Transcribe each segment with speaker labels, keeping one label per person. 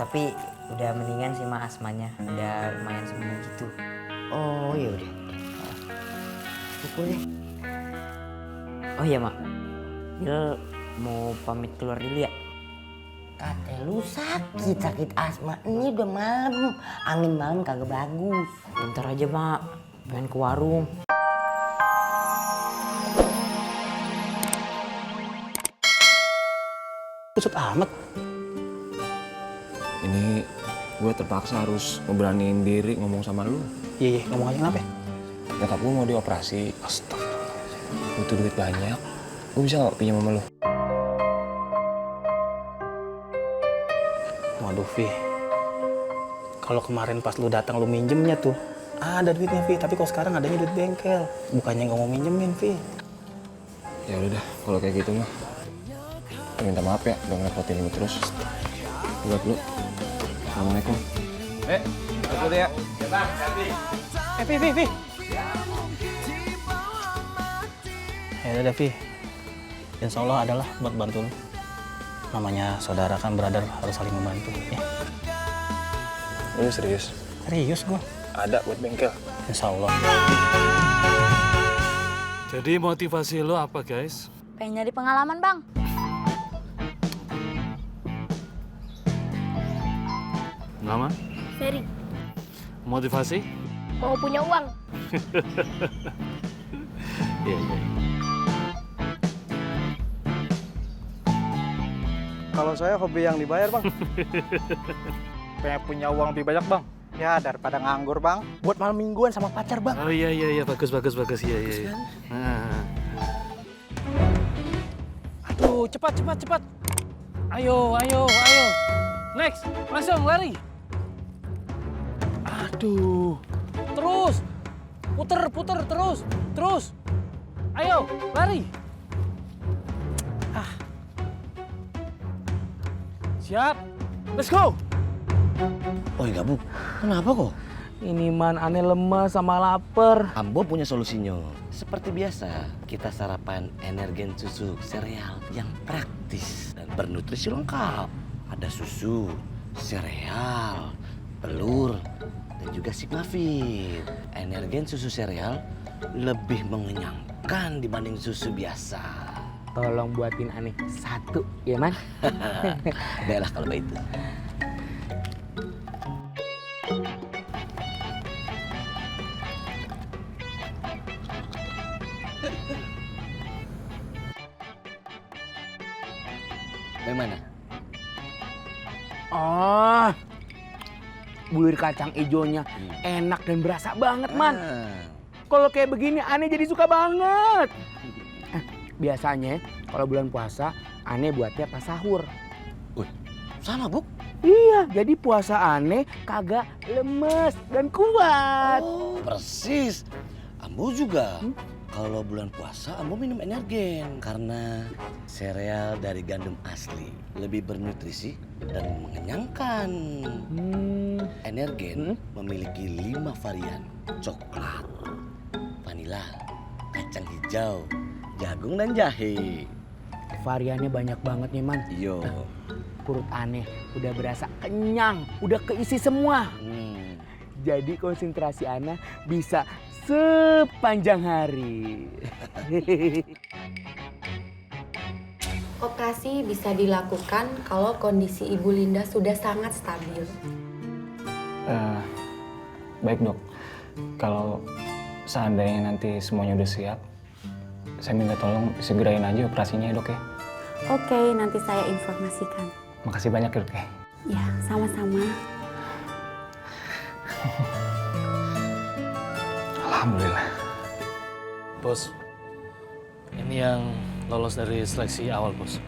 Speaker 1: tapi udah mendingan sih mak asmanya. Udah lumayan sembuh gitu.
Speaker 2: Oh ya udah. Pukul deh.
Speaker 1: Oh iya mak, Bil mau pamit keluar dulu ya?
Speaker 2: Kata lu sakit asma. Ini udah malam. Angin malam kagak bagus.
Speaker 1: Bentar aja mak, pengen ke warung.
Speaker 3: Kusut amat.
Speaker 4: Ini gue terpaksa harus ngeberaniin diri ngomong sama lu.
Speaker 3: Iya, ngomong aja kenapa?
Speaker 4: Nyokap gue mau dioperasi. Astagfirullah. Butuh duit banyak. Gue bisa nggak pinjam sama lu?
Speaker 3: Waduh, Vi. Kalau kemarin pas lu datang lu minjemnya tuh, ada duitnya, Vi. Tapi kok sekarang adanya duit bengkel. Bukannya nggak mau minjemin, Vi.
Speaker 4: Ya udah dah, kalau kayak gitu mah. Gue minta maaf ya, udah ngerepotin lu terus. Buat lu. Assalamualaikum. Aku deh ya.
Speaker 3: Vi. Ya udah, Vi. Insya Allah adalah buat bantu lu. Namanya saudara kan, brother, harus saling membantu. Ya.
Speaker 4: Lu serius?
Speaker 3: Serius gua.
Speaker 4: Ada buat bengkel.
Speaker 3: Insya Allah.
Speaker 5: Jadi motivasi lo apa, guys?
Speaker 6: Pengen nyari pengalaman, Bang.
Speaker 5: Nama?
Speaker 6: Ferry,
Speaker 5: Motivasi?
Speaker 6: mau punya uang.
Speaker 5: Iya.
Speaker 7: Kalau saya hobi yang dibayar, Bang. Pengen punya uang lebih banyak, Bang. Ya, daripada nganggur, Bang.
Speaker 3: Buat malam mingguan sama pacar, Bang.
Speaker 5: Oh iya, bagus. Iya. Nah. Aduh, cepat. Ayo. Next, langsung lari. Aduh. Terus. Puter terus. Ayo, lari. Siap. Let's go.
Speaker 8: Oh iya, Bu. Kenapa kok?
Speaker 3: Ini man, aneh lemas sama lapar.
Speaker 8: Ambo punya solusinya. Seperti biasa, kita sarapan energen susu sereal yang praktis dan bernutrisi lengkap. Ada susu, sereal, telur, dan juga Sigmafit. Energen susu sereal lebih mengenyangkan dibanding susu biasa.
Speaker 3: Tolong buatin aneh satu, ya man?
Speaker 8: Baiklah kalau begitu. Bagaimana?
Speaker 3: Oh, bulir kacang ijonya enak dan berasa banget, man. Kalau kayak begini, aneh jadi suka banget. Biasanya kalau bulan puasa, aneh buatnya pas sahur.
Speaker 8: Wih, sama, Bu.
Speaker 3: Iya, jadi puasa aneh kagak lemes dan kuat.
Speaker 8: Oh, persis. Ambo juga. Kalau bulan puasa, Ambo minum energen. Karena sereal dari gandum asli. Lebih bernutrisi dan mengenyangkan. Energen memiliki 5 varian. Coklat, vanila, kacang hijau, jagung, dan jahe.
Speaker 3: Variannya banyak banget nih, man.
Speaker 8: Yo.
Speaker 3: Perut aneh udah berasa kenyang, udah keisi semua. Jadi konsentrasi aneh bisa sepanjang hari.
Speaker 9: Operasi bisa dilakukan kalau kondisi Ibu Linda sudah sangat stabil.
Speaker 4: Baik dok, kalau seandainya nanti semuanya udah siap, saya minta tolong segerain aja operasinya ya dok ya.
Speaker 6: Oke, nanti saya informasikan.
Speaker 4: Makasih banyak ya dok ya.
Speaker 6: Ya, sama-sama.
Speaker 4: Alhamdulillah.
Speaker 5: Bos, ini yang lolos dari seleksi awal, Bos.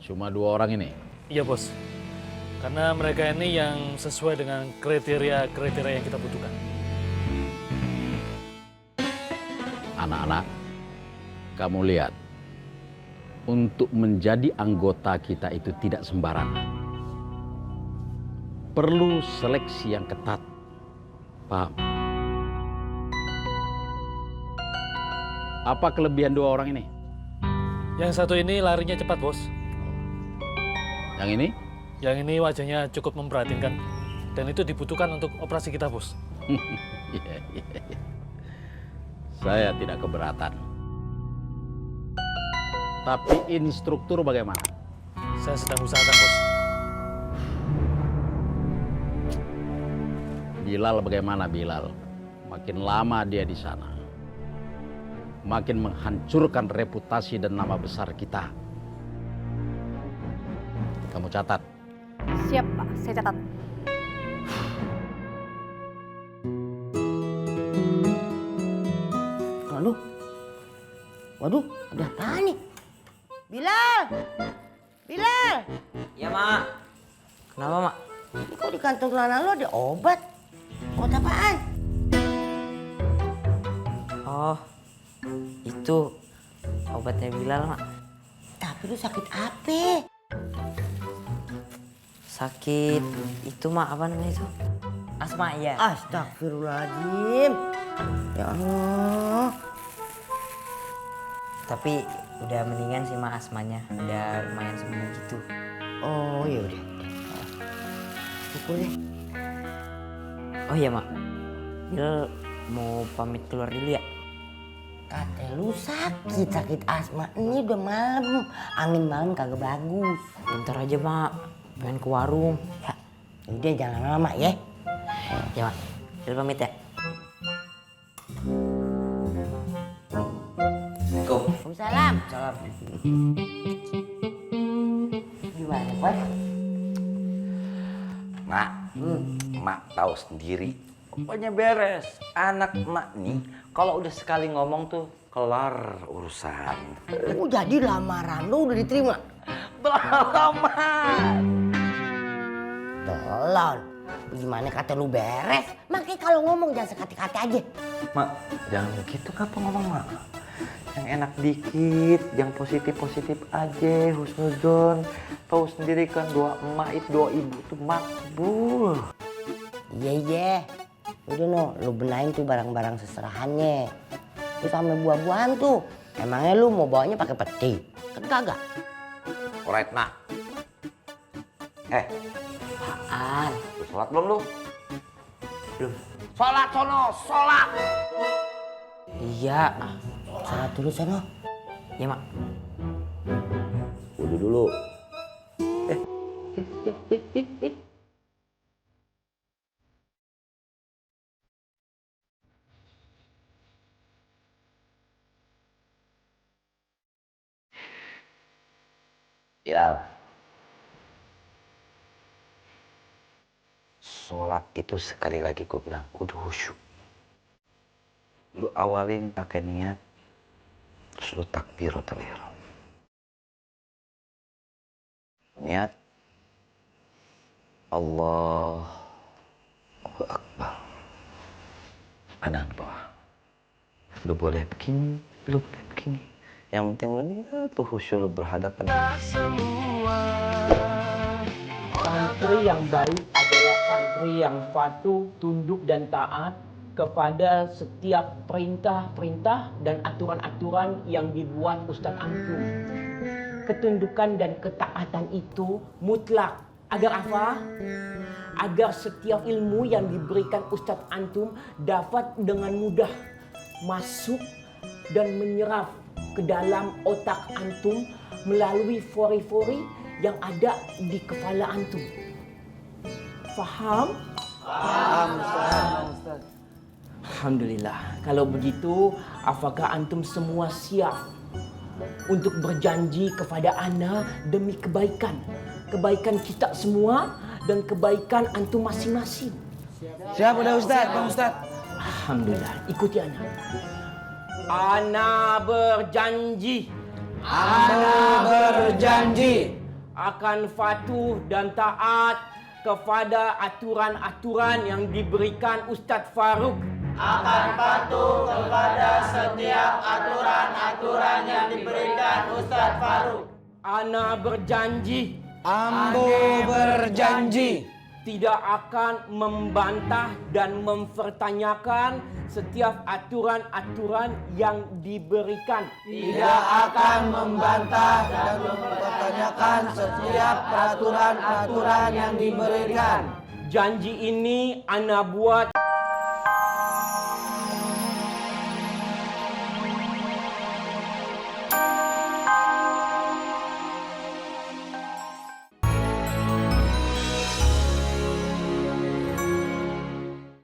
Speaker 10: Cuma 2 orang ini?
Speaker 5: Iya, Bos. Karena mereka ini yang sesuai dengan kriteria yang kita butuhkan.
Speaker 10: Anak-anak, kamu lihat. Untuk menjadi anggota kita itu tidak sembarangan. Perlu seleksi yang ketat. Paham? Apa kelebihan 2 orang ini?
Speaker 5: Yang satu ini larinya cepat, Bos.
Speaker 10: Yang ini?
Speaker 5: Yang ini wajahnya cukup memprihatinkan. Dan itu dibutuhkan untuk operasi kita, Bos.
Speaker 10: Iya, iya, iya. Saya tidak keberatan. Tapi instruktur bagaimana?
Speaker 5: Saya sedang usahakan, Bos.
Speaker 10: Bilal bagaimana Bilal? Makin lama dia di sana, makin menghancurkan reputasi dan nama besar kita. Kamu catat.
Speaker 6: Siap, Pak. Saya catat.
Speaker 2: Waduh. Waduh, ada apa nih? Bilal! Bilal!
Speaker 1: Ya, Mak. Kenapa, Mak?
Speaker 2: Ini kok di kantong celana lo ada obat? Obat apaan?
Speaker 1: Oh, itu obatnya Bilal, Mak.
Speaker 2: Tapi lu sakit apa?
Speaker 1: Sakit itu, Mak, apa namanya itu? Asma, ya.
Speaker 2: Astagfirullahaladzim. Ya Allah.
Speaker 1: Tapi udah mendingan sih, Mak, asmanya. Udah lumayan sembuh gitu.
Speaker 2: Oh, ya udah. Pukul deh.
Speaker 1: Oh iya, Mak. Bilal mau pamit keluar dulu ya?
Speaker 2: Kata lu sakit asma. Ini udah malam. Angin malam kagak bagus.
Speaker 1: Bentar aja, Mak. Pengen ke warung.
Speaker 2: Ya, udah jangan lama-lama ya.
Speaker 1: Ya, Mak. Bilal pamit ya.
Speaker 2: Waalaikumsalam.
Speaker 1: Salam.
Speaker 2: Gimana, Bos?
Speaker 8: Mak, Mak tahu sendiri. Pokoknya beres. Anak Mak nih, kalau udah sekali ngomong tuh kelar urusan.
Speaker 2: Oh, jadi lamaran lu udah diterima?
Speaker 8: Belum, Mak.
Speaker 2: Tolol. Gimana kata lu beres? Makanya kalau ngomong jangan sekati-kati aja.
Speaker 8: Mak, jangan begitu kapan ngomong, Mak. Yang enak dikit, yang positif-positif aja, husnuzon. Tahu sendiri kan doa emak itu, doa ibu tuh makbul.
Speaker 2: Iya. Udah no, lu benahin tuh barang-barang seserahannya. Terus sama buah-buahan tuh. Emangnya lu mau bawanya pakai peti? Kan kagak.
Speaker 8: Alright, Mak.
Speaker 1: Apaan?
Speaker 8: Lu sholat belum lu?
Speaker 1: Belum.
Speaker 8: Sholat sono, sholat.
Speaker 1: Iya.
Speaker 2: Sholat dulu sana.
Speaker 1: Ya, Mak.
Speaker 8: Wudu dulu. Bilal. Sholat itu sekali lagi gue bilang kudu khusyuk. Lu awalin pakai niat, terus lu takbiratul ihram. Niat Allahu Akbar. Kanan bawah. Lu boleh begini, lu boleh begini. Yang penting lu niat tuh khusyuk berhadapan.
Speaker 3: Santri yang baik adalah santri yang patuh, tunduk dan taat kepada setiap perintah-perintah dan aturan-aturan yang dibuat Ustadz Antum. Ketundukan dan ketaatan itu mutlak. Agar apa? Agar setiap ilmu yang diberikan Ustadz Antum dapat dengan mudah masuk dan menyerap ke dalam otak Antum melalui fori-fori yang ada di kepala Antum. Faham?
Speaker 7: Paham, Ustaz.
Speaker 3: Alhamdulillah. Kalau begitu, apakah Antum semua siap untuk berjanji kepada Ana demi kebaikan? Kebaikan kita semua dan kebaikan Antum masing-masing.
Speaker 7: Siap udah Ustaz, Bang Ustaz.
Speaker 3: Alhamdulillah. Ikuti Ana. Ana berjanji.
Speaker 7: Ana berjanji
Speaker 3: Akan patuh dan taat kepada aturan-aturan yang diberikan Ustadz Faruk.
Speaker 7: akan patuh kepada setiap aturan-aturan yang diberikan Ustadz Faruk.
Speaker 3: Ana berjanji
Speaker 7: Ambo berjanji
Speaker 11: tidak akan membantah dan mempertanyakan setiap aturan-aturan yang diberikan.
Speaker 12: Tidak akan membantah dan mempertanyakan setiap peraturan-aturan yang diberikan.
Speaker 11: Janji ini ana buat